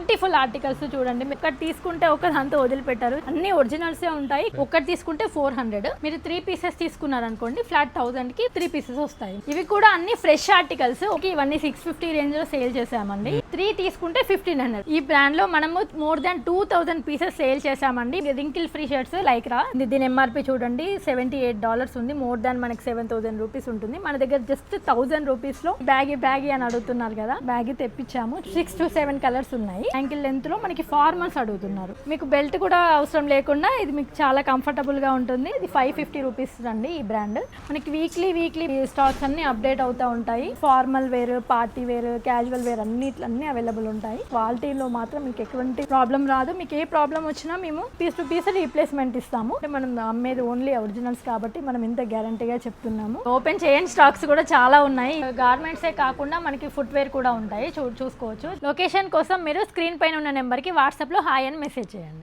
Beautiful articles చూడండి. ఒకటి తీసుకుంటే ఒకదంతా వదిలిపెట్టారు, అన్ని ఒరిజినల్సే ఉంటాయి. ఒకటి తీసుకుంటే 400, మీరు 3 పీసెస్ తీసుకున్నారనుకోండి ఫ్లాట్ 1000 కి 3 పీసెస్ వస్తాయి. ఇవి కూడా అన్ని ఫ్రెష్ ఆర్టికల్స్. ఇవన్నీ 650 రేంజ్ లో సేల్ చేసామండి. 3 తీసుకుంటే 1500. ఈ బ్రాండ్ లో మనము మోర్ దాన్ 2000 పీసెస్ సేల్ చేసామండి. రింకిల్ ఫ్రీ షర్ట్స్ లైక్రా, దీని ఎంఆర్పి చూడండి $78 ఉంది. మోర్ దాన్ మనకి 7000 రూపీస్ ఉంటుంది. మన దగ్గర జస్ట్ 1000 రూపీస్ లో బ్యాగీ అని అడుగుతున్నారు కదా, బ్యాగీ తెప్పించాము. 6 to 7 కలర్స్ ఉన్నాయి. యాంకిల్ లెంత్ లో మనకి ఫార్మల్స్ అడుగుతున్నారు. మీకు బెల్ట్ కూడా అవసరం లేకుండా ఇది మీకు చాలా కంఫర్టబుల్ గా ఉంటుంది. ఇది 550 రూపీస్ అండి. ఈ బ్రాండ్ మనకి వీక్లీ స్టాక్స్ అన్ని అప్డేట్ అవుతా ఉంటాయి. Formal wear, party wear, casual wear అన్ని అవైలబుల్ ఉంటాయి. క్వాలిటీలో మాత్రం మీకు ఎటువంటి ప్రాబ్లం రాదు. మీకు ఏ ప్రాబ్లం వచ్చినా మేము పీస్ టు పీస్ రీప్లేస్మెంట్ ఇస్తాము. మనం అమ్మేది ఓన్లీ ఒరిజినల్స్ కాబట్టి మనం ఇంత గ్యారంటీగా చెప్తున్నాము. ఓపెన్ చేయని స్టాక్స్ కూడా చాలా ఉన్నాయి. గార్మెంట్సే కాకుండా మనకి ఫుట్ వేర్ కూడా ఉంటాయి. చూసుకోవచ్చు. లొకేషన్ కోసం మీరు స్క్రీన్ పైన ఉన్న నెంబర్కి వాట్సాప్లో హాయ్ అని మెసేజ్ చేయండి.